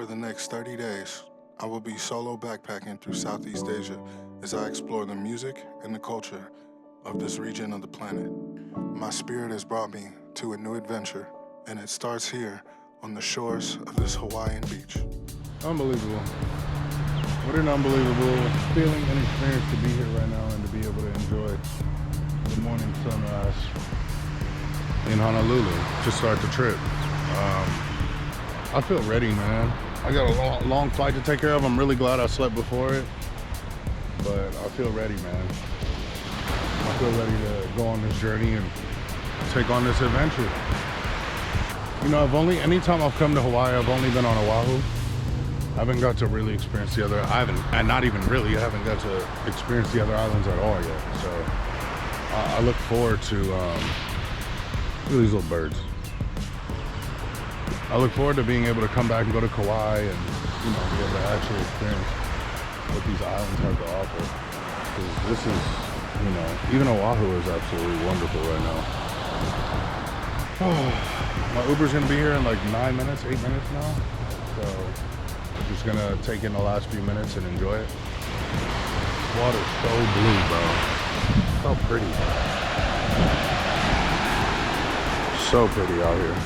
For the next 30 days, I will be solo backpacking through Southeast Asia as I explore the music and the culture of this region of the planet. My spirit has brought me to a new adventure, and it starts here on the shores of this Hawaiian beach. Unbelievable. What an unbelievable feeling and experience to be here right now and to be able to enjoy the morning sunrise in Honolulu to start the trip. I feel ready, man. I got a long flight to take care of. I'm really glad I slept before it, but I feel ready, man. I feel ready to go on this journey and take on this adventure. You know, anytime I've come to Hawaii, I've only been on Oahu. I haven't got to really experience the other, I haven't got to experience the other islands at all yet. So I look forward to, look at these little birds. I look forward to being able to come back and go to Kauai and, you know, be able to actually experience what these islands have to offer. Because this is, you know, even Oahu is absolutely wonderful right now. My Uber's gonna be here in like 8 minutes now. So I'm just gonna take in the last few minutes and enjoy it. Water's so blue, bro. So pretty. So pretty out here.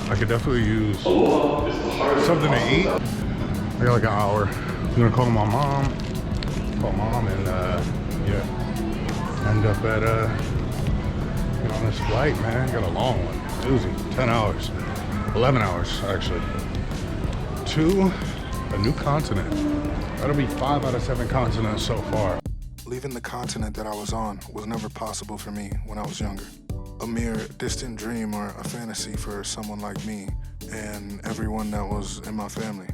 I could definitely use something to eat. I got like an hour. I'm gonna call my mom. Call mom and yeah, end up at get on this flight, man. Got a long one. Doozy. 10 hours, 11 hours actually. To a new continent. That'll be 5 out of 7 continents so far. Leaving the continent that I was on was never possible for me when I was younger. A mere distant dream or a fantasy for someone like me and everyone that was in my family.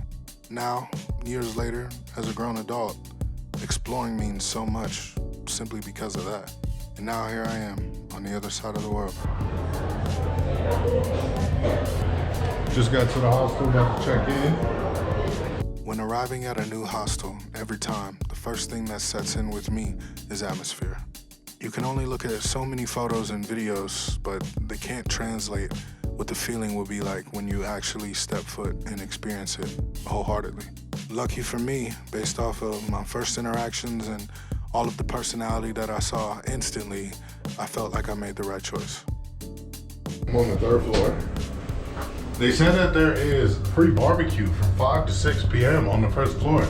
Now, years later, as a grown adult, exploring means so much simply because of that. And now here I am on the other side of the world. Just got to the hostel, about to check in. When arriving at a new hostel, every time, the first thing that sets in with me is atmosphere. You can only look at so many photos and videos, but they can't translate what the feeling will be like when you actually step foot and experience it wholeheartedly. Lucky for me, based off of my first interactions and all of the personality that I saw instantly, I felt like I made the right choice. I'm on the 3rd floor. They said that there is free barbecue from 5 to 6 p.m. on the 1st floor.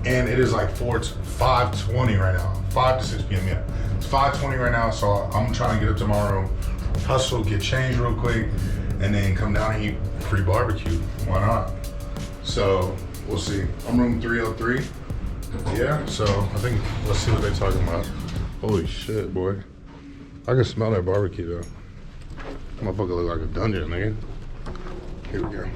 And it is like 5:20 right now. 5 to 6 p.m., yeah. It's 5:20 right now, so I'm trying to get up tomorrow, hustle, get changed real quick, and then come down and eat free barbecue. Why not? So, we'll see. I'm room 303. Yeah, so I think, let's see what they're talking about. Holy shit, boy. I can smell that barbecue, though. Motherfucker look like a dungeon, nigga. Here we go.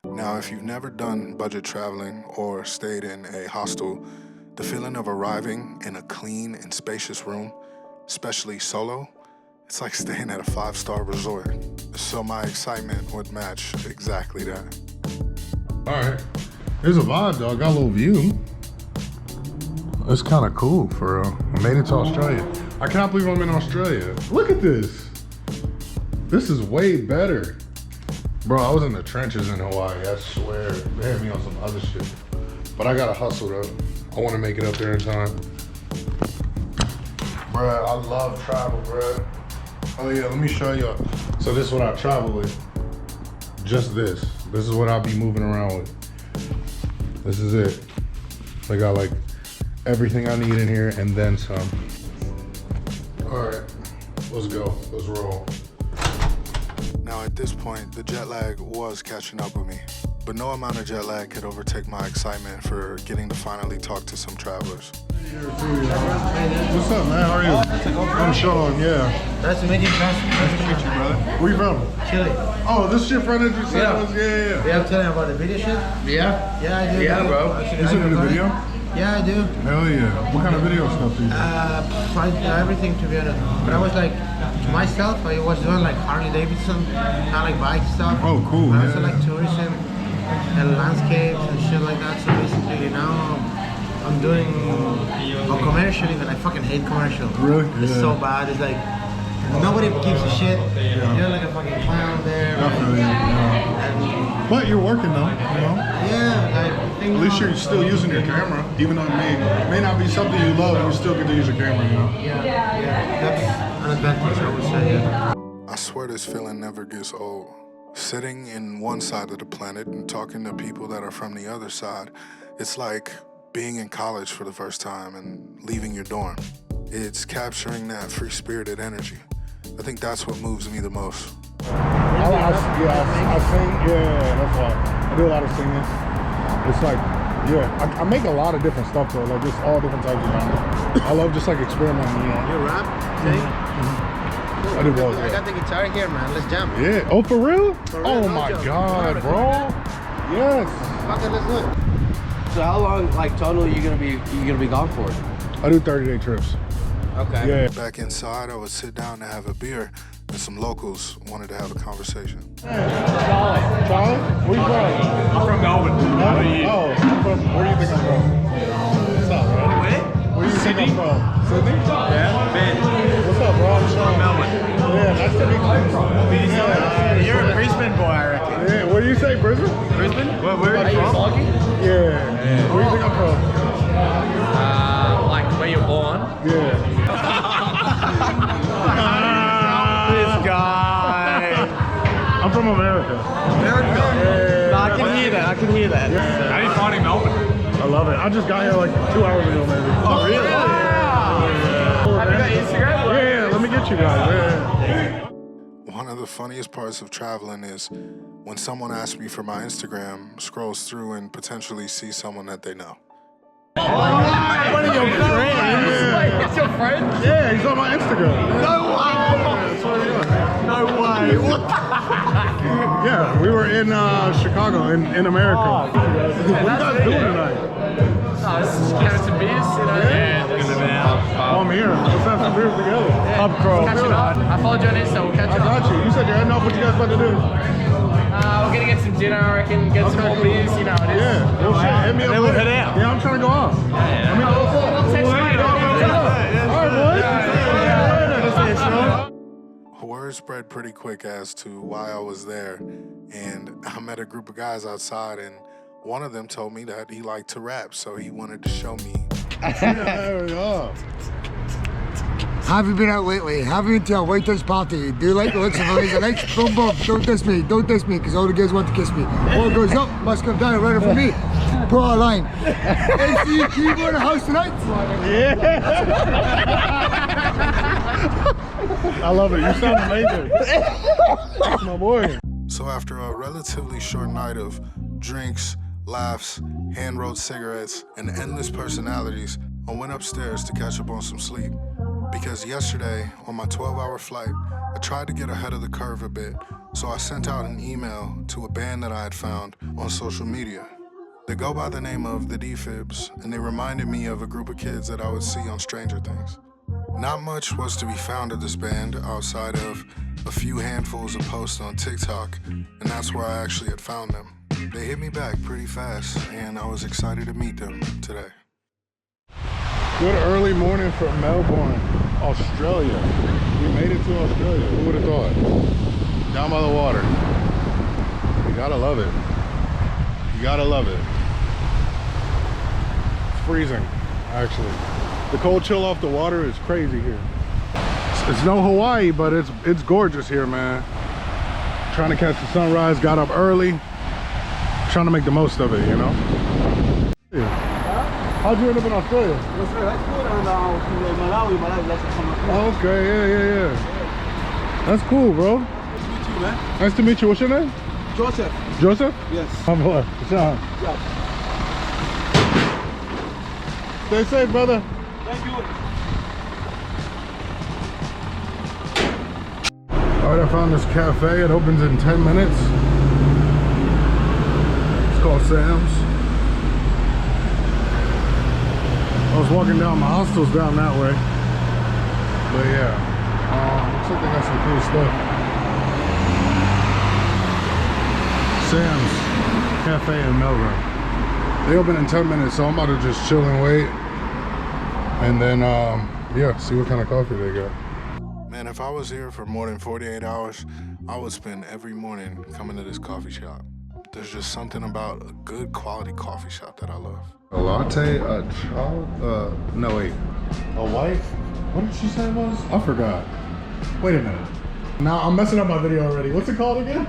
Now, if you've never done budget traveling or stayed in a hostel, the feeling of arriving in a clean and spacious room, especially solo, it's like staying at a 5-star resort. So my excitement would match exactly that. All right, here's a vibe, dog. Got a little view. It's kind of cool for real. I made it to Australia. I can't believe I'm in Australia. Look at this. This is way better. Bro, I was in the trenches in Hawaii, I swear. They had me on some other shit. But I gotta hustle though. I wanna make it up there in time. Bruh, I love travel, bruh. Oh yeah, let me show you. So this is what I travel with. Just this. This is what I'll be moving around with. This is it. I got like everything I need in here and then some. All right, let's go, let's roll. Now at this point, the jet lag was catching up with me, but no amount of jet lag could overtake my excitement for getting to finally talk to some travelers. What's up, man? How are you? I'm Sean, yeah. Nice to meet you, Sean. Nice to meet you, brother. Where you from? Chile. Oh, this shit front end you said was? Yeah. Yeah, I'm telling you about the video shit? Yeah? Yeah, I do. Yeah, bro. Is it in the video? Yeah, I do. Hell yeah. What kind of video stuff do you do? Everything, to be honest. But I was like, to myself, I was doing like Harley Davidson, kind of like bike stuff. Oh, cool. I also like tourism and landscapes and shit like that. So basically, now I'm doing a commercial commercial even. I fucking hate commercial. Really? It's Yeah. so bad. It's like nobody gives a shit. You're like a fucking clown there. Definitely. Yeah. But you're working though, you know? Yeah, like At least you're still using your camera, even though it may not be something you love, you still get to use your camera, you know? Yeah. That's an advantage, I would say. Yeah. I swear this feeling never gets old. Sitting in one side of the planet and talking to people that are from the other side, it's like being in college for the first time and leaving your dorm. It's capturing that free-spirited energy. I think that's what moves me the most. I sing, that's why. I do a lot of singing. It's like, I make a lot of different stuff though, like just all different types of genres. I love just like experimenting, you know? You rap, sing? I do both. I got the guitar here, man. Let's jam. Yeah. Oh, for real? For real, Oh no my joke. God, bro. Yes. Okay, let's do it. So how long, like total, you gonna be gone for? I do 30-day trips. Okay. Yeah. Back inside, I would sit down to have a beer, and some locals wanted to have a conversation. Charlie, where you from? I'm from Melbourne. How are you? Oh, I'm from, where do you think I'm from? What's up, bro? Where? Where do you think I'm from? Sydney? Yeah, Ben. What's up, bro? I'm From Melbourne. Yeah, nice to meet you. You're a Brisbane boy, I reckon. Yeah, what do you say, Brisbane? Brisbane? Where are you from? Yeah. Where do you think I'm from? Like where you're born. Yeah. This guy. I'm from America. America. Yeah. No, I can hear that. How are you finding Melbourne? I love it. I just got here like 2 hours ago, maybe. Oh, really? Yeah. Have you got Instagram? Yeah, let me get you guys. Yeah. One of the funniest parts of traveling is when someone asks me for my Instagram, scrolls through and potentially sees someone that they know. One of your friends? Yeah. It's your friend? Yeah, he's on my Instagram. No way! What? Yeah, we were in Chicago, in America. What are you guys doing tonight? Oh, this is having some beers, you know? Yeah, looking about. Oh, I'm here. Let's have some beers together. Pub crawl. Catching up. I followed you on Insta, we'll catch I up. got you. You said you're heading off. What you guys about to do? We're gonna get some dinner, I reckon, get some more beers, you know it is. Yeah. Well, shit, hit me up. then we'll later. head out. Yeah, I'm trying to go off. Yeah. Let me know. We'll text you later. All right, boys. Word spread pretty quick as to why I was there, and I met a group of guys outside, and one of them told me that he liked to rap, so he wanted to show me. There we go. Have you been out lately? Have you been to a waiter's party? Do you like the looks of the lights? Boom, boom, don't diss me, because all the girls want to kiss me. All goes up, must come down, right for me. Pull out a line. Hey, see, can you go to the house tonight? Yeah. I love it. You sound amazing. That's my boy. So after a relatively short night of drinks, laughs, hand-rolled cigarettes, and endless personalities, I went upstairs to catch up on some sleep. Because yesterday, on my 12-hour flight, I tried to get ahead of the curve a bit, so I sent out an email to a band that I had found on social media. They go by the name of the D-Fibs, and they reminded me of a group of kids that I would see on Stranger Things. Not much was to be found of this band outside of a few handfuls of posts on TikTok, and that's where I actually had found them. They hit me back pretty fast, and I was excited to meet them today. Good early morning from Melbourne, Australia. We made it to Australia. Who would have thought? Down by the water. You gotta love it. You gotta love it. It's freezing, actually. The cold chill off the water is crazy here. It's no Hawaii, but it's gorgeous here, man. Trying to catch the sunrise, got up early. Trying to make the most of it, you know? Yeah. How'd you end up in Australia? Okay, yeah. That's cool, bro. Nice to meet you, man. Nice to meet you. What's your name? Joseph. Joseph? Yes. My boy, Sean. Yeah. Stay safe, brother. Thank you. All right, I found this cafe. It opens in 10 minutes. It's called Sam's. I was walking down, my hostel's down that way. But yeah, looks like they got some cool stuff. Sam's Cafe in Melbourne. They open in 10 minutes, so I'm about to just chill and wait. and then yeah, see what kind of coffee they got. Man, if I was here for more than 48 hours, I would spend every morning coming to this coffee shop. There's just something about a good quality coffee shop that I love. A latte, a chocolate, no wait, a white, what did she say it was? I forgot. Wait a minute. Now I'm messing up my video already. What's it called again?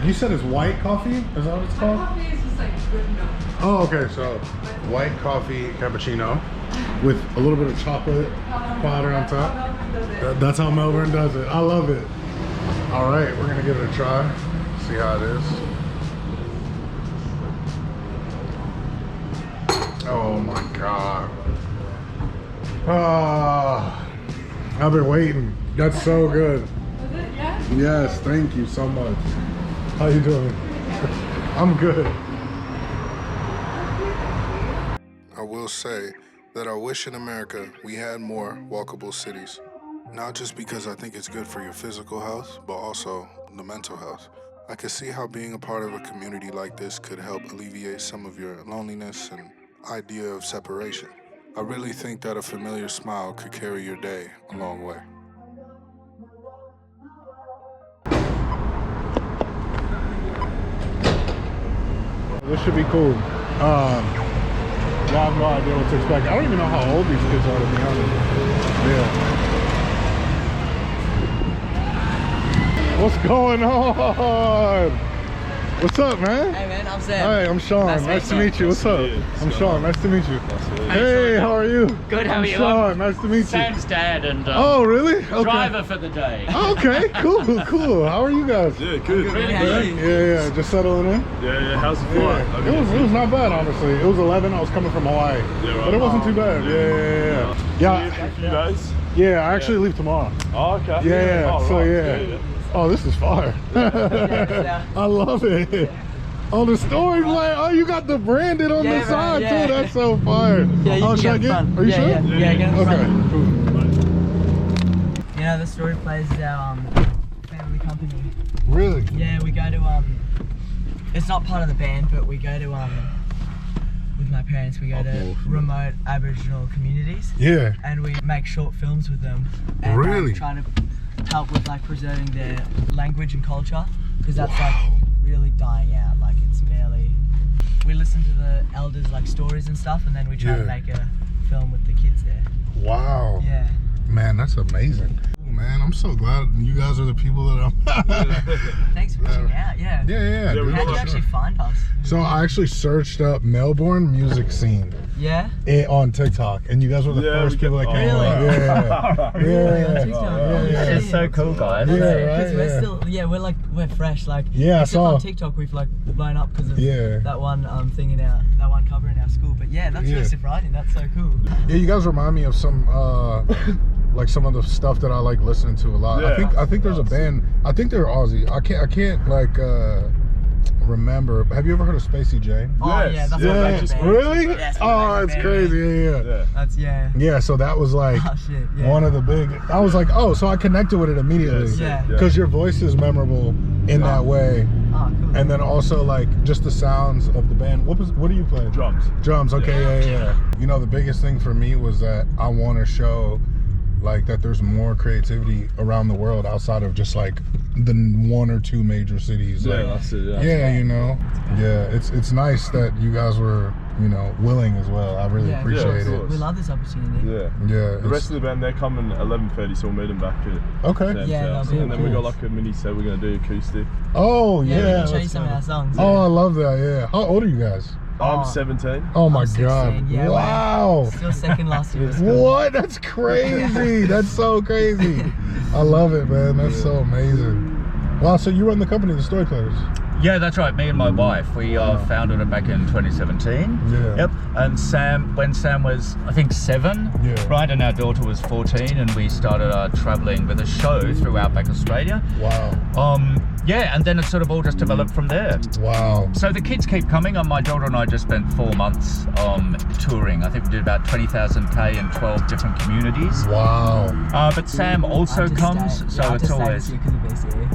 You said it's white coffee? Is that what it's called? Coffee is just like good milk. Oh, okay, so white coffee cappuccino with a little bit of chocolate powder on top. That's how Melbourne does it. I love it. All right, we're gonna give it a try, see how it is. Oh my God. Ah, I've been waiting. That's so good. Was it? Yeah? Yes, thank you so much. How you doing? I'm good. I will say that I wish in America we had more walkable cities. Not just because I think it's good for your physical health, but also the mental health. I could see how being a part of a community like this could help alleviate some of your loneliness and idea of separation. I really think that a familiar smile could carry your day a long way. This should be cool. Yeah, I have no idea what to expect. I don't even know how old these kids are, to be honest. Yeah. What's going on? What's up, man? Hey man, I'm Sam. Hi, I'm Sean. Nice to meet you. What's up? I'm Sean. Nice to meet you. Hey, how are you? Good, how are you? Sean, nice to meet you. Sam's dad and oh, really? Okay. driver for the day. Okay, cool. How are you guys? Yeah, good. Yeah, just settling in? Yeah. How's the flight? Yeah, it was not bad, honestly. It was 11. I was coming from Hawaii. Yeah, right. But it wasn't too bad. Yeah. A few days? Yeah, I actually leave tomorrow. Oh, okay. Yeah, Oh, so right. yeah. Oh, this is fire. I love it. Oh, the story, like, oh, you got the branded on the side too. That's so fire. Yeah, you should I get? Are you sure? Yeah, get in the Okay, front. cool. You know, the story plays is our family company. Really? Yeah, we go to it's not part of the band, but we go to with my parents, we go to remote Aboriginal communities. Yeah. And we make short films with them. And, Really? try to help with like preserving their language and culture, because that's like really dying out. Like it's barely. We listen to the elders like stories and stuff, and then we try to make a film with the kids there. Wow. Yeah. Man, that's amazing. Man, I'm so glad you guys are the people that I'm. Thanks for reaching out. Yeah. Yeah. we How did you actually find us? So I actually searched up Melbourne music scene Yeah. on TikTok, and you guys were the first people that came Really? up. Yeah. It's so cool, guys. Yeah, Because right, we're yeah. still, we're fresh. Like, Yeah, I except saw. on TikTok we've like blown up because of Yeah. that one thing in that one cover in our school. But yeah, that's really surprising. That's so cool. Yeah, you guys remind me of some like some of the stuff that I like listening to a lot. Yeah. I think there's a band. I think they're Aussie. I can't like remember. Have you ever heard of Spacey Jane? Oh yeah, that's Yeah, my that's favorite band. Really? Yes, Oh, it's crazy. Yeah. That's Yeah, so that was like Oh shit. Yeah. one of the big. I was like, oh, so I connected with it immediately. Yeah. Because your voice is memorable in that way, Oh cool. and then also like just the sounds of the band. What do you play? Drums. Okay, yeah. You know, the biggest thing for me was that I want to show like that there's more creativity around the world outside of just like the 1 or 2 major cities. Yeah, Like, that's it. yeah, you know. Yeah, it's nice that you guys were, you know, willing as well. I really Yeah. appreciate Yeah, of it. course. We love this opportunity. Yeah. Yeah. The rest of the band, they're coming at 11:30, so we'll meet them back at Okay. Sam's Yeah, house. that'll be And then we cool. got like a mini set we're gonna do acoustic. Oh Yeah, yeah. we can show you that's some of cool. our songs. Oh, I love that. Yeah. How old are you guys? I'm 17. Oh my I'm 16, God. yeah, Wow. Still second last year. at school. What? That's crazy. That's so crazy. I love it, man. That's so amazing. Wow. So you run the company, the Story Players? Yeah, that's right. Me and my wife, we founded it back in 2017. Yeah. Yep. And when Sam was, I think, 7, Yeah. right, and our daughter was 14, and we started traveling with a show through Outback Australia. Wow. Yeah, and then it sort of all just developed from there. Wow. So the kids keep coming, and my daughter and I just spent 4 months touring. I think we did about 20,000 K in 12 different communities. Wow. But Sam also comes, so it's always.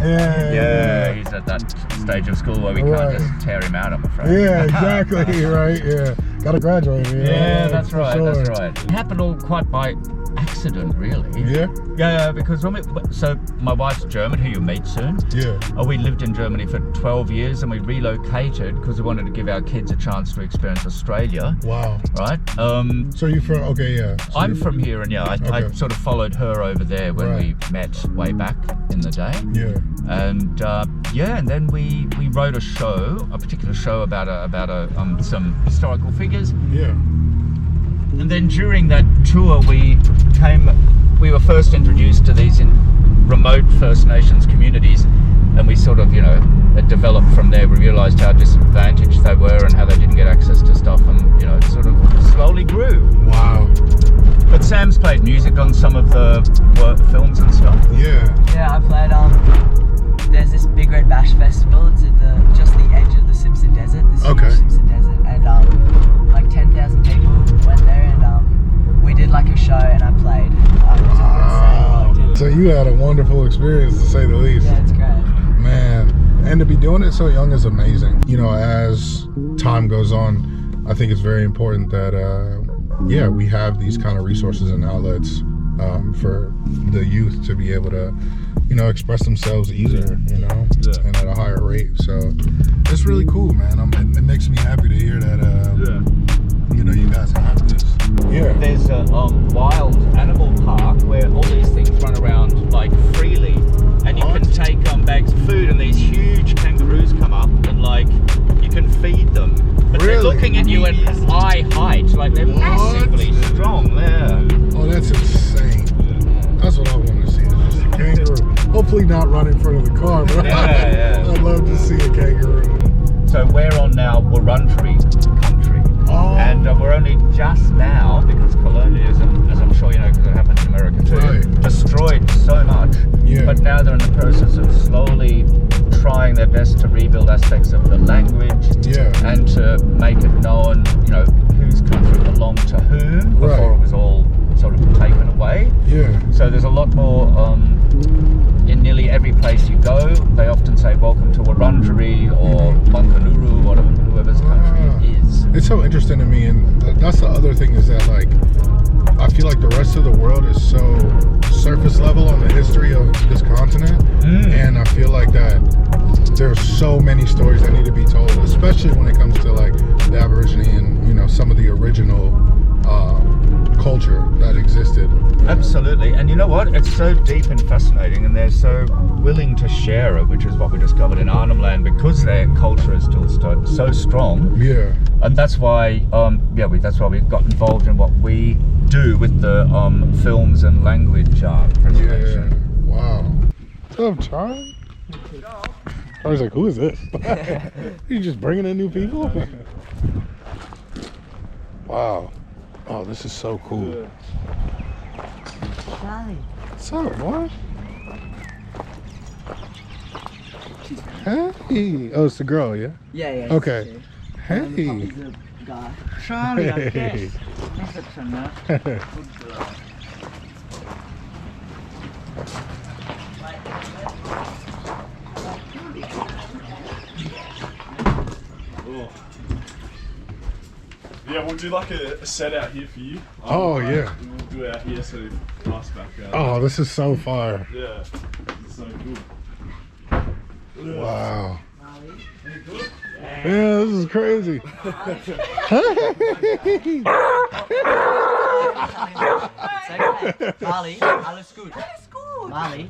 Yeah. Yeah, he's at that stage of of school where we can't just tear him out, I'm afraid. Yeah, exactly, right, yeah. Gotta graduate. Yeah, that's right, sure. that's right. It happened all quite by accident, really. Yeah? Yeah, because so my wife's German, who you'll meet soon. Yeah. We lived in Germany for 12 years and we relocated because we wanted to give our kids a chance to experience Australia. Wow. Right? So you're from, okay, yeah. So I'm from here, and I sort of followed her over there when we met way back in the day. Yeah. And and then we wrote a particular show about some historical figures. Yeah. And then during that tour, we were first introduced to these remote First Nations communities, and we sort of, it developed from there. We realised how disadvantaged they were and how they didn't get access to stuff, and it sort of slowly grew. Wow. But Sam's played music on some of the films and stuff. Yeah. Yeah, I played there's this Big Red Bash Festival. It's at just the edge of the Simpson Desert, this huge Simpson Desert, and like 10,000 people went there, and we did like a show, and I played. So you had a wonderful experience, to say the least. Yeah, it's great. Man, and to be doing it so young is amazing. As time goes on, I think it's very important that we have these kind of resources and outlets for the youth to be able to express themselves easier, and at a higher rate. So it's really cool, man. It makes me happy to hear that you guys have this. Yeah. There's a wild animal park where all these things run around like freely, and you can take bags of food, and these huge kangaroos come up, and like you can feed them. But they're looking at you at eye height, like they're massively strong. Yeah. Oh, that's insane. That's what I want to see. Is just a kangaroo. Hopefully not run in front of the car, but I'd love to see a kangaroo. So we're on now Wurundjeri country. Oh. And we're only just now, because colonialism, as I'm sure you know, because it happened in America too, destroyed so much. Yeah. But now they're in the process of slowly trying their best to rebuild aspects of the language. Yeah. And to make it known, whose country belonged to whom before it was all sort of taken away. Yeah. So there's a lot more in nearly every place you go. They often say welcome to Wurundjeri or Bunkanuru, or whoever's country it is. It's so interesting to me, and that's the other thing, is that I feel like the rest of the world is so surface level on the history of this continent, and I feel like that there's so many stories that need to be told, especially when it comes to the Aborigine and some of the original culture that existed. Absolutely, and you know what? It's so deep and fascinating, and they're so willing to share it, which is what we discovered in Arnhem Land, because their culture is still so strong. Yeah. And that's why, that's why we got involved in what we do with the films and language preservation. Yeah. Wow. What's up, Charlie? I was like, who is this? You just bringing in new people? Wow. Oh, this is so cool. Charlie. What's up, boy? Hey. Oh, it's the girl, yeah? Yeah. Okay. Hey. Charlie, I guess. Yeah, we'll do like a set out here for you. Oh, yeah. We'll do it out here so we pass back out. Oh, this is so fire. Yeah, it's so cool. Yeah. Wow. Yeah, this is crazy. Marley, alles gut. Alles gut. Marley.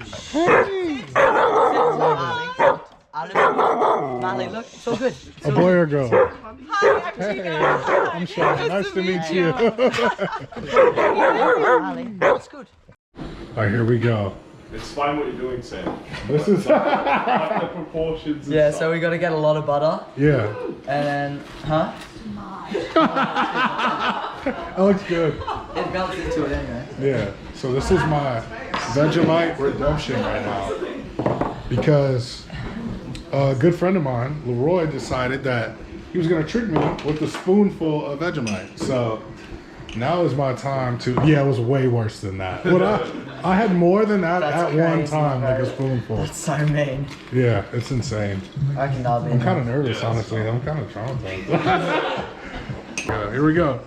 Marley, look, it's all good. A boy or girl? Hi, hey, I'm Sean. Nice to meet you. Marley, it's good. All right, here we go. Explain what you're doing, Sam. This is like the proportions. Yeah, so we got to get a lot of butter. Yeah. And then, huh? That looks good. It melts into it anyway. Yeah. So this is my Vegemite redemption right now, because a good friend of mine, Leroy, decided that he was gonna trick me with a spoonful of Vegemite. So Now is my time to. Yeah, it was way worse than that. What I had more than that That's at one crazy, time, bro. like a spoonful. That's so mean. Yeah, it's insane. I can not be. I'm kind of nervous, honestly. I'm kind of traumatized. Yeah, here we go.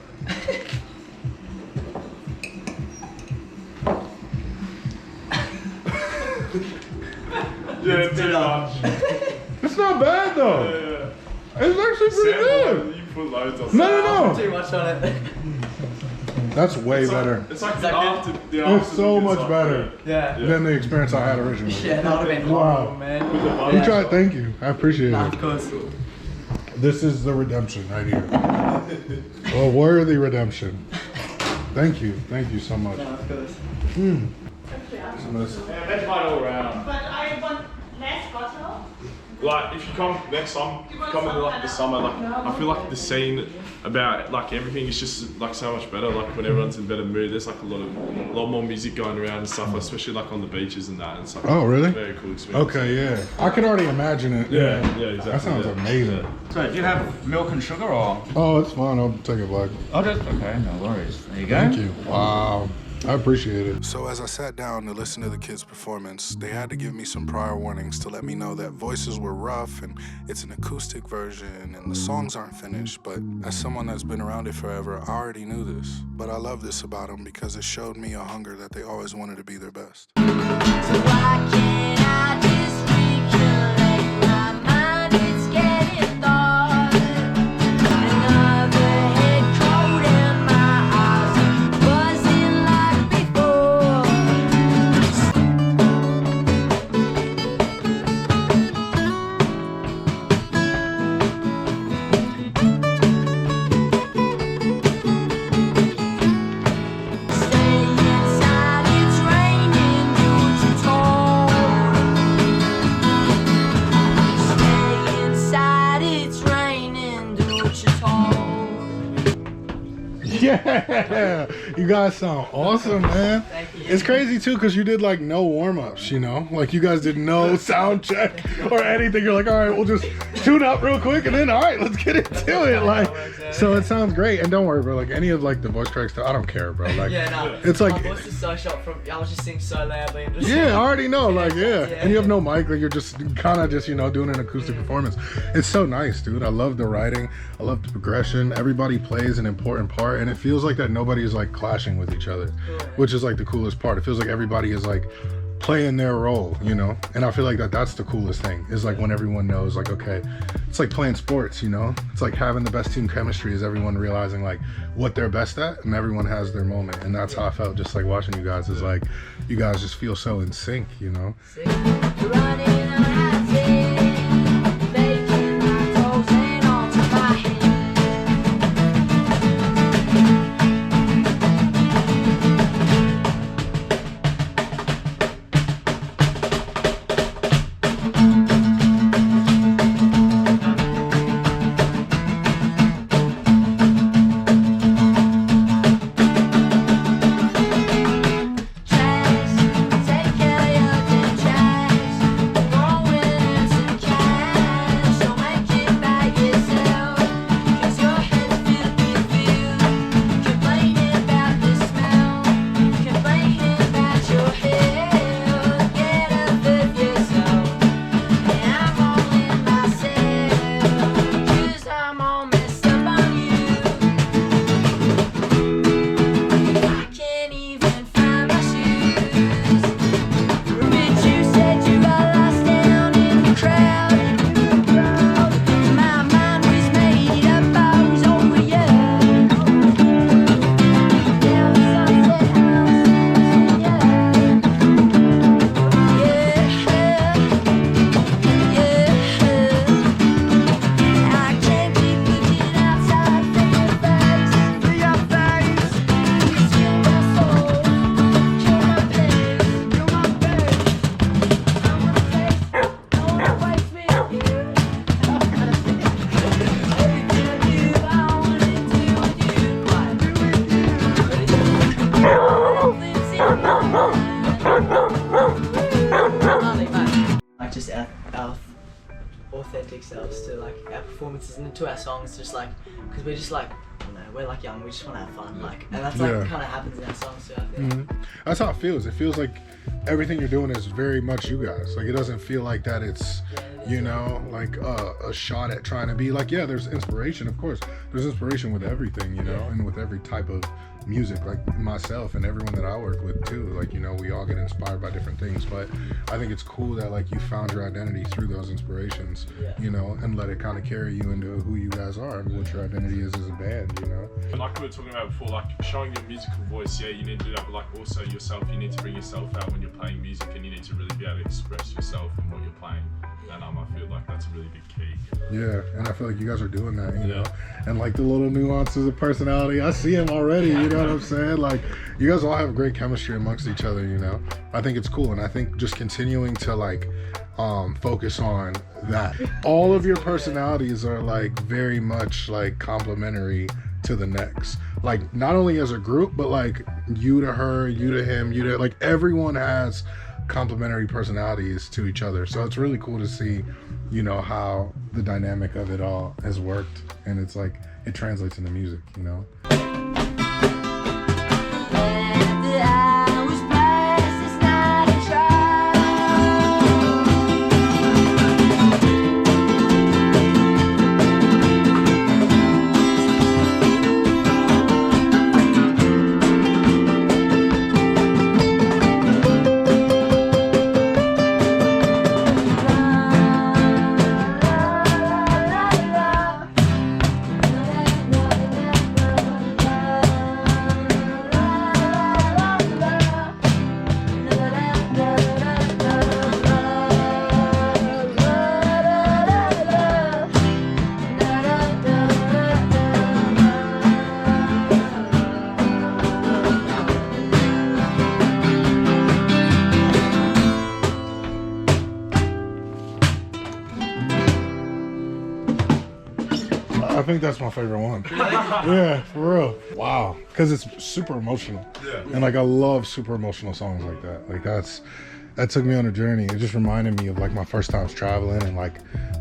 Yeah, too much. It's not bad though. It's actually pretty good. You put loads on. No. Too much on it. That's way better. It's like that after the It's after so it's much like, better Yeah. than the experience I had originally. Yeah, that would have been Wow. horrible, man. You tried. Thank you. I appreciate Nah, it. of course. This is the redemption right here. A worthy redemption. Thank you so much. No, of course. Some of this- Yeah, that's fine all around. But I want less bottle. Like if you come next time, come in like the summer. Like I feel like the scene about like everything is just like so much better. Like when everyone's in better mood, there's like a lot more music going around and stuff. Especially like on the beaches and that and stuff. Oh, really? Very cool experience. Okay, yeah. I can already imagine it. Yeah, exactly. That sounds amazing. So, do you have milk and sugar or? Oh, it's fine. I'll take it black. Oh, just okay. No worries. There you go. Thank you. Wow. I appreciate it. So as I sat down to listen to the kids' performance, they had to give me some prior warnings to let me know that voices were rough and it's an acoustic version and the songs aren't finished. But as someone that's been around it forever, I already knew this. But I love this about them because it showed me a hunger that they always wanted to be their best. So why can't I just regulate my mind? It's getting dark. Another head cold and my eyes buzzing like before. Stay inside, it's raining, don't you talk. Stay inside, it's raining, don't you talk. Yeah, you guys sound awesome, man. Thank you. It's crazy too because you did like no warm-ups, you know, like you guys did no sound check or anything. You're like, all right, we'll just tune up real quick and then all right, let's get into it. Like, so it sounds great. And don't worry, bro. Like any of like the voice tracks, I don't care, bro. Like, Yeah, no. it's like, my voice is so shot from. I was just singing so loudly. And just yeah, I already know. Like, yeah, Yeah. and you have no mic. Like you're just kind of just, you know, doing an acoustic performance. It's so nice, dude. I love the writing. I love the progression. Everybody plays an important part, and it feels like that nobody is like clashing with each other, which is like the coolest part. It feels like everybody is like playing their role, you know. And I feel like that's the coolest thing is like when everyone knows, like, okay, it's like playing sports, you know. It's like having the best team chemistry is everyone realizing like what they're best at, and everyone has their moment. And that's how I felt just like watching you guys. Is like you guys just feel so in sync, you know. Running on high ten, making my toes hang onto my head. Take care of your dead tracks. Going into cash. Don't make it by yourself. 'Cause your head's filled with filth. Complaining about the smell. Complaining about your health. Get up with yourself. And I'm all in myself. 'Cause I'm all messed up on you. I can't even find my shoes. But you said you got lost down in the crowd. My mind was made up, I was over you. Down Sunset House, yeah. I can't keep looking outside for your face. It's kill my soul, kill my pain, kill my pain. I wanna face with you. Everything you, I wanna do with you. Lives in my mind. Like just our authentic selves to like our performances and to our songs, just like because we're just like I don't know, we're like young, we just want to have fun, like, and that's like kind of happens in our songs too, I feel. That's how it feels. It feels like everything you're doing is very much you guys. Like, it doesn't feel like that it's, you know, like a shot at trying to be like, yeah, there's inspiration, of course. There's inspiration with everything, you know, and with every type of music, like myself and everyone that I work with too. Like, you know, we all get inspired by different things, but I think it's cool that like you found your identity through those inspirations, you know, and let it kind of carry you into who you guys are and what your identity is as a band, you know. And like we were talking about before, like showing your musical voice, yeah, you need to do that, but like also yourself, you need to bring yourself out when you're playing music, and you need to really be able to express yourself and what you're playing. And I feel like that's a really big key. Yeah, and I feel like you guys are doing that, you know, and like the little nuances of personality, I see them already, you know what I'm saying? Like, you guys all have great chemistry amongst each other, you know. I think it's cool, and I think just continuing to like focus on that. All of your personalities are like very much like complementary to the next. Like, not only as a group, but like you to her, you to him, you to, like, everyone has complementary personalities to each other. So it's really cool to see, you know, how the dynamic of it all has worked, and it's like it translates into music, you know. I think that's my favorite one. Yeah, for real. Wow, because it's super emotional. Yeah. And like I love super emotional songs like that. Like that took me on a journey. It just reminded me of like my first times traveling and like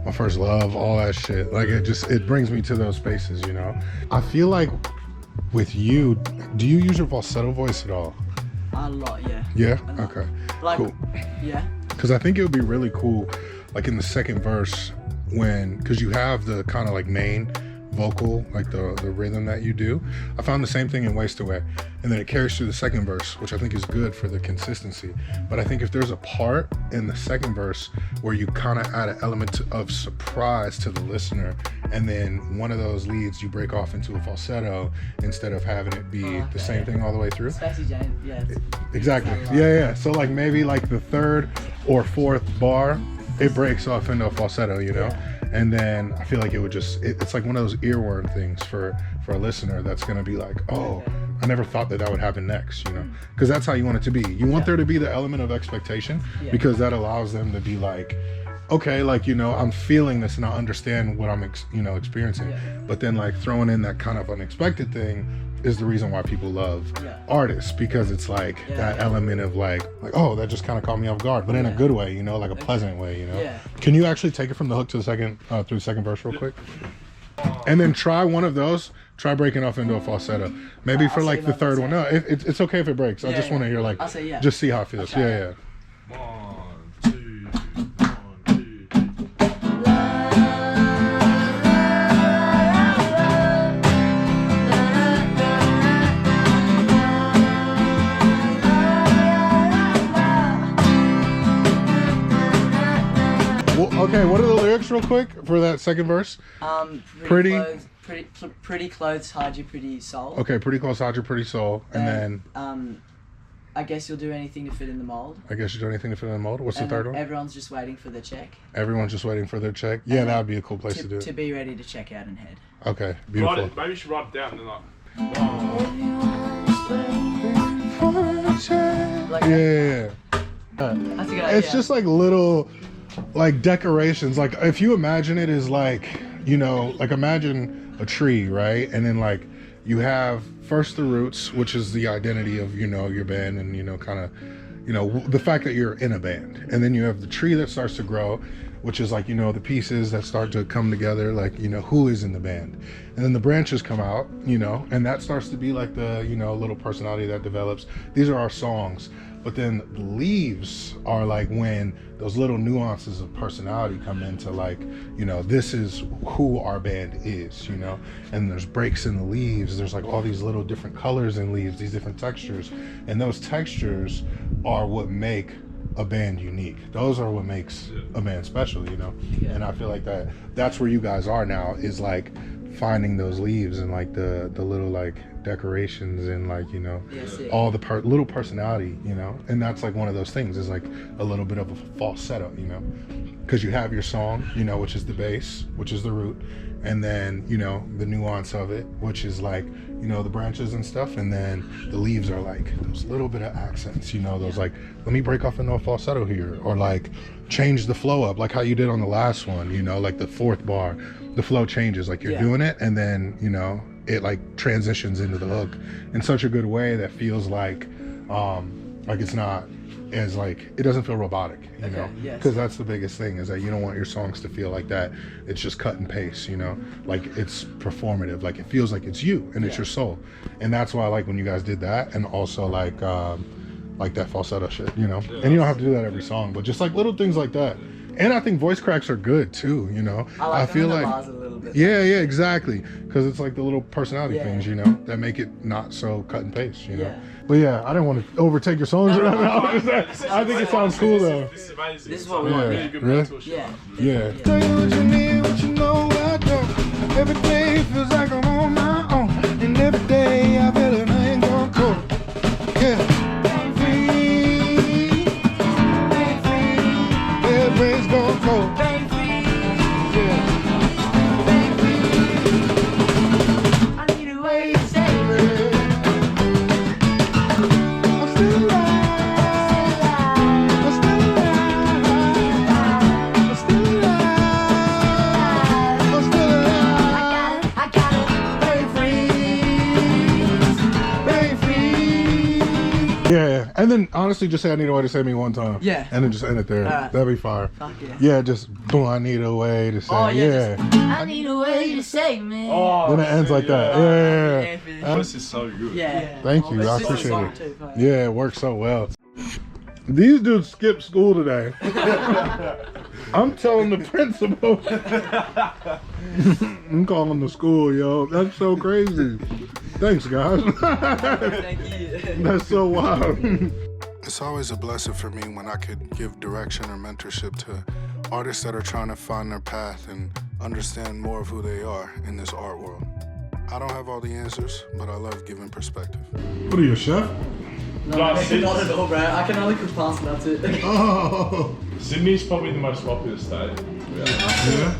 my first love, all that shit. Like it brings me to those spaces, you know. I feel like with you, do you use your falsetto voice at all? A lot, yeah. Yeah? Okay. Like, cool. Yeah. Because I think it would be really cool, like in the second verse, because you have the kind of like main vocal, like the rhythm that you do. I found the same thing in Waste Away, and then it carries through the second verse, which I think is good for the consistency. But I think if there's a part in the second verse where you kind of add an element of surprise to the listener, and then one of those leads you break off into a falsetto instead of having it be the same thing all the way through. Especially Jane, yeah. Exactly. Yeah. So like maybe like the third or fourth bar, it breaks off into a falsetto, you know? Yeah. And then I feel like it would just, it's like one of those earworm things for a listener that's gonna be like, oh, I never thought that would happen next, you know? Because that's how you want it to be. You want there to be the element of expectation, because that allows them to be like, okay, like, you know, I'm feeling this and I understand what I'm, experiencing. But then like throwing in that kind of unexpected thing is the reason why people love artists, because it's like that element of like, oh, that just kind of caught me off guard, but in a good way, you know, like a pleasant way, you know. Can you actually take it from the hook to the second, through the second verse real quick? And then try one of those, try breaking off into a falsetto. Maybe for like the third one. No, it's okay if it breaks. I just want to hear like, just see how it feels. Yeah. 1, 2, 1, 2, 3. Okay, what are the lyrics real quick for that second verse? Pretty clothes hide your pretty soul. Okay, pretty clothes hide your pretty soul, and then I guess you'll do anything to fit in the mold. I guess you'll do anything to fit in the mold. What's the third one? Everyone's just waiting for their check. Everyone's just waiting for their check. Yeah, that would be a cool place to do it. To be ready to check out and head. Okay, beautiful. Maybe you should write it down and then Yeah. That's a good idea. It's just like little, like decorations. Like if you imagine it as like, you know, like imagine a tree, right? And then like you have first the roots, which is the identity of, you know, your band and, you know, kind of, you know, the fact that you're in a band. And then you have the tree that starts to grow, which is like, you know, the pieces that start to come together, like, you know, who is in the band. And then the branches come out, you know, and that starts to be like the, you know, little personality that develops. These are our songs. But then the leaves are like when those little nuances of personality come into, like, you know, this is who our band is, you know. And there's breaks in the leaves. There's like all these little different colors in leaves, these different textures. And those textures are what make a band unique. Those are what makes a band special, you know. And I feel like that's where you guys are now, is like finding those leaves and like the little like decorations and like, you know, all the little personality, you know. And that's like one of those things, is like a little bit of a falsetto, you know, because you have your song, you know, which is the bass, which is the root, and then, you know, the nuance of it, which is like, you know, the branches and stuff, and then the leaves are like those little bit of accents, you know, those like, let me break off into a falsetto here, or like change the flow up, like how you did on the last one, you know, like the fourth bar, the flow changes, like you're doing it, and then, you know, it like transitions into the hook in such a good way that feels like it's not as like, it doesn't feel robotic, you know, because that's the biggest thing, is that you don't want your songs to feel like that. It's just cut and paste, you know, like it's performative, like it feels like it's you and it's your soul. And that's why I like when you guys did that, and also like that falsetto shit, you know. And you don't have to do that every song, but just like little things like that. And I think voice cracks are good too, you know. I feel like a little bit. Yeah, exactly, because it's like the little personality things, you know, that make it not so cut and paste, you know. But yeah, I didn't want to overtake your songs. I think it sounds cool though. This is amazing. This is what we want. Really? Yeah. Tell you what you need, what you know I do. Every day feels like I'm on my own, and every day I feel it, I ain't gonna cope. Yeah. Brain's gonna go. I need a way to save it. I'm still alive. I'm still alive. I'm still alive. I'm still alive. I got it. Brain freeze. Yeah, and then honestly, just say I need a way to save me one time. Yeah. And then just end it there. That'd be fire. Fuck yeah. Yeah, just boom, I need a way to save. I need a way to save me. Then it ends like that. Yeah. This is so good. Yeah. Thank you. I appreciate it. Yeah, it works so well. These dudes skipped school today. I'm telling the principal. I'm calling the school, yo. That's so crazy. Thanks, guys. Thank you. That's so wild. It's always a blessing for me when I could give direction or mentorship to artists that are trying to find their path and understand more of who they are in this art world. I don't have all the answers, but I love giving perspective. What are you, a chef? No, not at all, bro. I can only cook pasta, that's it. Oh. Sydney's probably the most popular state. Yeah.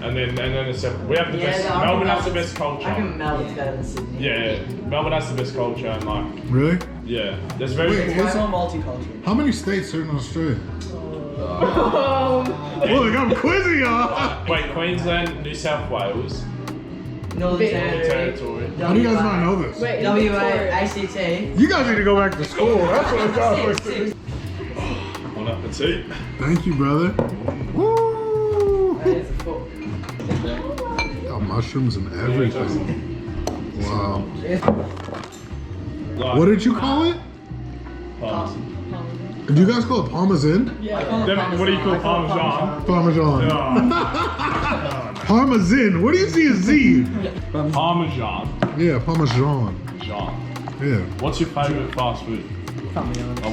And then it's we have the best. Melbourne has the best culture. I think Melbourne's better than Sydney. Yeah, Melbourne has the best culture, and like, Really? yeah, there's very. Wait, It's way more multicultural. How many states are in Australia? Look, I'm quizzing y'all. Wait, Queensland, New South Wales, Northern Territory. How do you guys not know this? WA, ACT. You guys need to go back to school. That's what I'm talking about. Bon appetit. Thank you, brother. Woo! There's a foot. Got mushrooms and everything. Wow. Like, What did you call it? Parmesan. Do you guys call it parmesan? Then what do you call Parmesan? Parmesan. No. Parmesan. What do you see as Z? Parmesan. Yeah, parmesan. Jean. Yeah. What's your favourite fast food? Oh,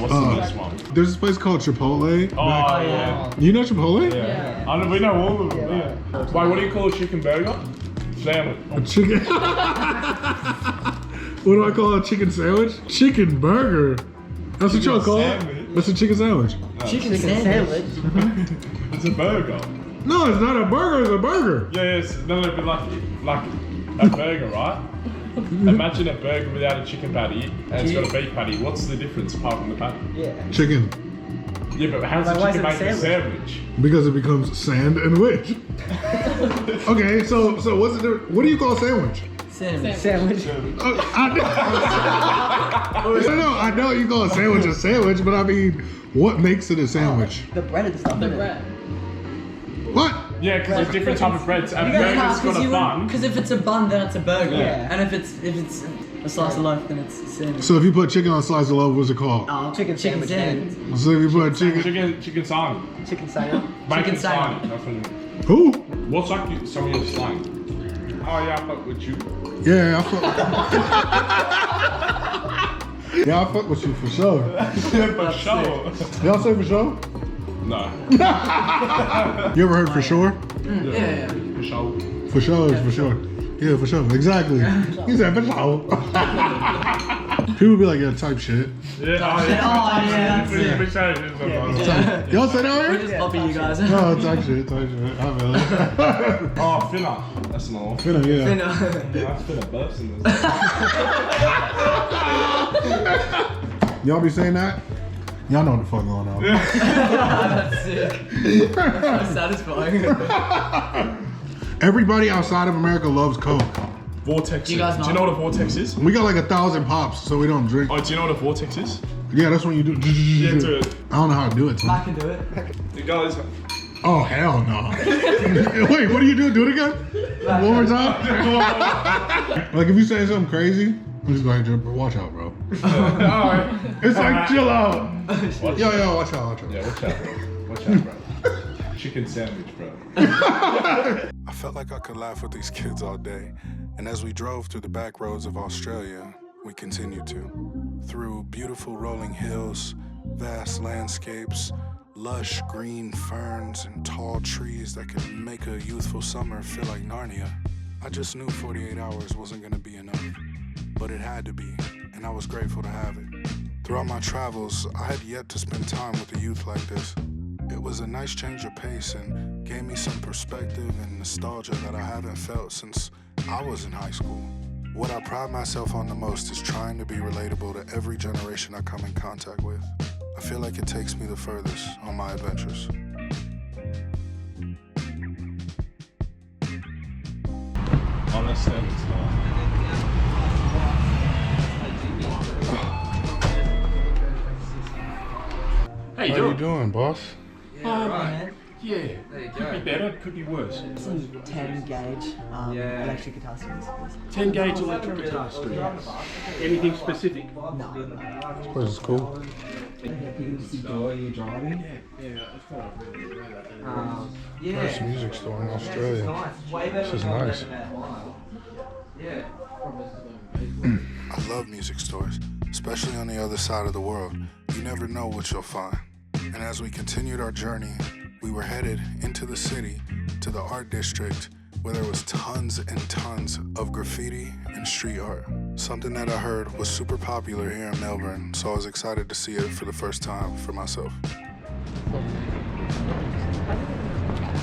what's the best one? There's this place called Chipotle. Oh, yeah. You know Chipotle? Yeah. I know, we know all of them, yeah. Wait, what do you call a chicken burger? Sandwich. A chicken. What do I call a chicken sandwich? Chicken burger. That's what y'all call it? That's a chicken sandwich. Chicken sandwich. It's a burger. No, it's not a burger, it's a burger. Yeah, yes. No, but like a burger, right? Imagine a burger without a chicken patty and it's got a beef patty. What's the difference apart from the patty? Yeah. Chicken. Yeah, but how's the chicken make a sandwich? Because it becomes sand and witch. Okay, so what's the difference? What do you call a sandwich? Sandwich. I I know you call a sandwich, but I mean, what makes it a sandwich? The breaded stuff. The bread. What? Yeah, because there's different type of breads. A You guys burger's can't, got a bun. because if it's a bun, then it's a burger. Yeah. And if it's a slice of loaf, then it's a sandwich. So if you put chicken on a slice of loaf, what's it called? Oh, chicken sandwich. So if you put chicken. Chicken sarnie. Chicken salad. Bacon sarnie. sarnie. That's what it- Who? What's like some of your slang? Oh yeah, I fuck with you. Yeah, I fuck. Yeah, I fuck with you for sure. For sure. Y'all say for sure? No. You ever heard for sure? Yeah. For sure. For sure is for sure. Yeah, for sure. Exactly. He said for sure. People be like, yeah, type shit. Yeah. Oh yeah, that's it. Y'all say that We're already? just popping you guys. No, type shit. I feel it. Oh, finna. That's another one. Finna, yeah. Yeah, that's finna burst in this. Y'all be saying that? Y'all know what the fuck going on. That's sick. That's satisfying. Everybody outside of America loves Coke. Vortex. Do you guys Do you know what a vortex is? We got like 1,000 pops, so we don't drink. Oh, do you know what a vortex is? Yeah, that's when you do. Yeah, do it. I don't know how to do it. I can do it. You guys. Oh, hell no. Wait, what do you do? Do it again? One more time? Like if you say something crazy, I'm just going to watch out, bro. It's like, chill out. Yo, watch out. Yeah, watch out. Watch out, bro. Chicken sandwich, bro. I felt like I could laugh with these kids all day, and as we drove through the back roads of Australia, we continued to. Through beautiful rolling hills, vast landscapes, lush green ferns, and tall trees that could make a youthful summer feel like Narnia. I just knew 48 hours wasn't gonna be enough, but it had to be, and I was grateful to have it. Throughout my travels, I had yet to spend time with a youth like this. It was a nice change of pace and gave me some perspective and nostalgia that I haven't felt since I was in high school. What I pride myself on the most is trying to be relatable to every generation I come in contact with. I feel like it takes me the furthest on my adventures. Honestly, How you doing, boss? Right. Yeah. Could be better, could be worse. Some 10 gauge electric guitar strings. 10 gauge electric guitar strings. Anything specific? No. This place is cool. First music store in Australia. This is nice. I love music stores, especially on the other side of the world. You never know what you'll find. And as we continued our journey, we were headed into the city, to the art district, where there was tons and tons of graffiti and street art. Something that I heard was super popular here in Melbourne, so I was excited to see it for the first time for myself.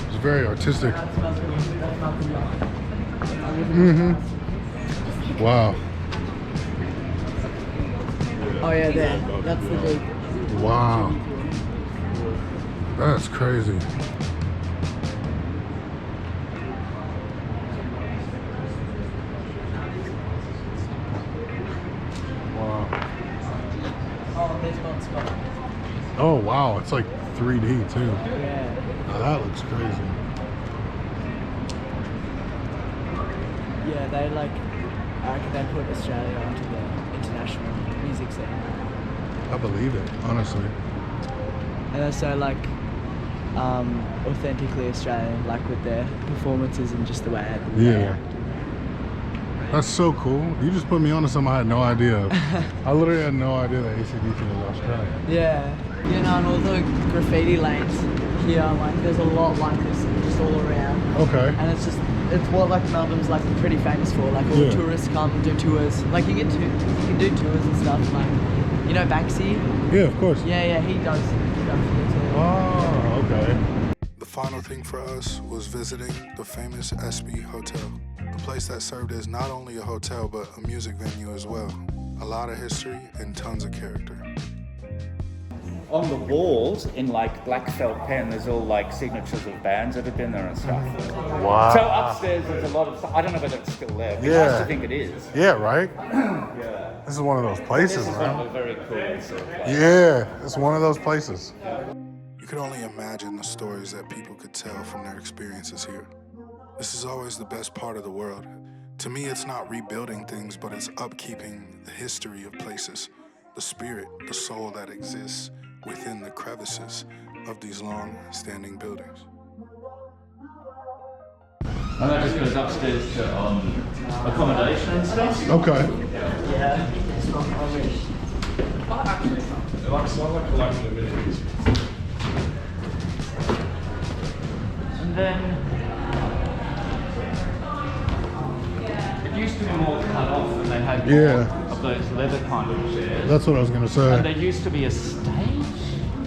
It's very artistic. Wow. Oh yeah, there. That's the big. Wow. That's crazy. Wow. Oh, there's one spot. Oh wow, it's like 3D too. Yeah. Now that looks crazy. Yeah, they like, I reckon they put Australia onto the international music scene. I believe it, honestly. And they're so like, authentically Australian, like with their performances and just the way they Yeah. act. That's so cool. You just put me onto something I had no idea of. I literally had no idea that AC/DC was Australian. Yeah. You know, and all the graffiti lanes here, like there's a lot like this just all around. Okay. And it's just, it's what like Melbourne's like pretty famous for. Like all the tourists come and do tours. Like you can do tours and stuff. Like, you know Banksy? Yeah, of course. Yeah, he does stuff here too. Oh, okay. The final thing for us was visiting the famous Espy Hotel, a place that served as not only a hotel but a music venue as well. A lot of history and tons of character. on the walls in like black felt pen, there's all like signatures of bands that have been there and stuff. Wow. So upstairs there's a lot of stuff. I don't know whether it's still there. It'd be Yeah. nice to think it is. Yeah, right? Yeah. This is one of those places, This is man. one of the very cool sort of places. Yeah, it's one of those places. You could only imagine the stories that people could tell from their experiences here. This is always the best part of the world. To me, it's not rebuilding things, but it's upkeeping the history of places, the spirit, the soul that exists within the crevices of these long-standing buildings. And that just goes upstairs to accommodation and stuff. Okay. Yeah. It's not like collection of amenities. And then it used to be more cut off, and they had more of those leather kind of chairs. That's what I was gonna say. And there used to be a stage.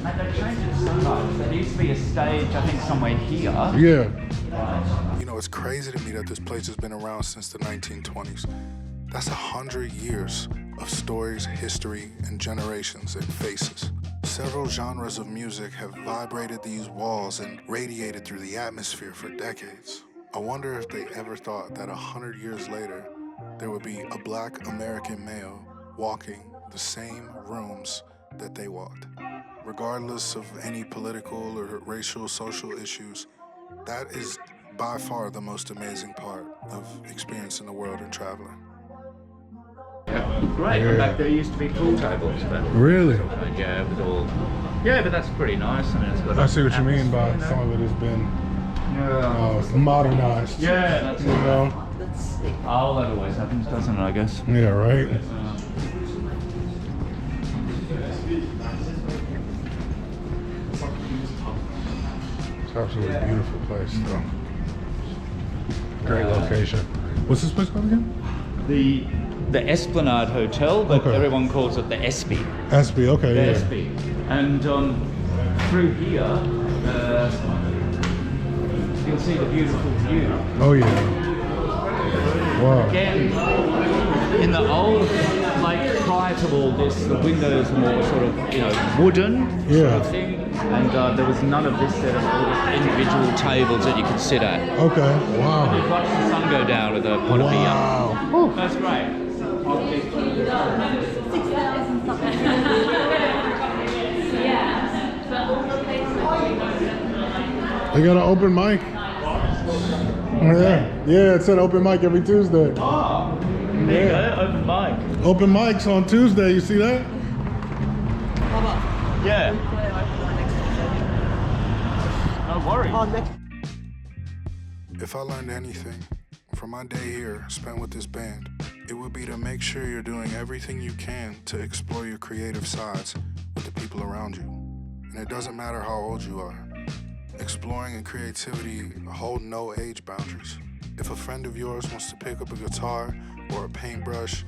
And they changed it so much. There used to be a stage, I think, somewhere here. Yeah. You know, it's crazy to me that this place has been around since the 1920s. That's 100 years of stories, history, and generations and faces. Several genres of music have vibrated these walls and radiated through the atmosphere for decades. I wonder if they ever thought that 100 years later, there would be a Black American male walking the same rooms that they walked. Regardless of any political or racial, social issues, that is by far the most amazing part of experiencing the world and traveling. Great, and back there used to be pool tables. But Really? Yeah, with all. Yeah, but that's pretty nice. I mean, it's got. I see what you mean by some of it has been modernized. Yeah, that's you know. Oh, that always happens, doesn't it? I guess. Yeah, right. It's absolutely beautiful place, though. Great location. What's this place called again? The Esplanade Hotel, but everyone calls it the Espy. Espy, okay, The yeah. Espy. And through here, you'll see the beautiful view. Oh yeah. Wow. Again, in the old, like prior to all this, the windows were more sort of, wooden sort of thing. And there was none of this set of individual tables that you could sit at. Okay, wow. You'd watch the sun go down with a pot of beer. Wow. That's great. They got an open mic. Yeah, it said open mic every Tuesday. Oh, there you go, open mic. Open mics on Tuesday, you see that? Yeah. No worries. If I learned anything from my day here spent with this band, it would be to make sure you're doing everything you can to explore your creative sides with the people around you. And it doesn't matter how old you are. Exploring and creativity hold no age boundaries. If a friend of yours wants to pick up a guitar or a paintbrush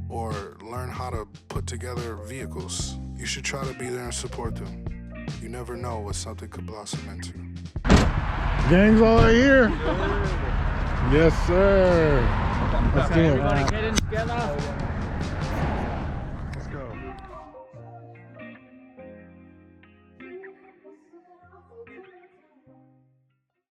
or learn how to put together vehicles, you should try to be there and support them. You never know what something could blossom into. Gang's all here. Yes, sir. Let's do it. Everybody get in together.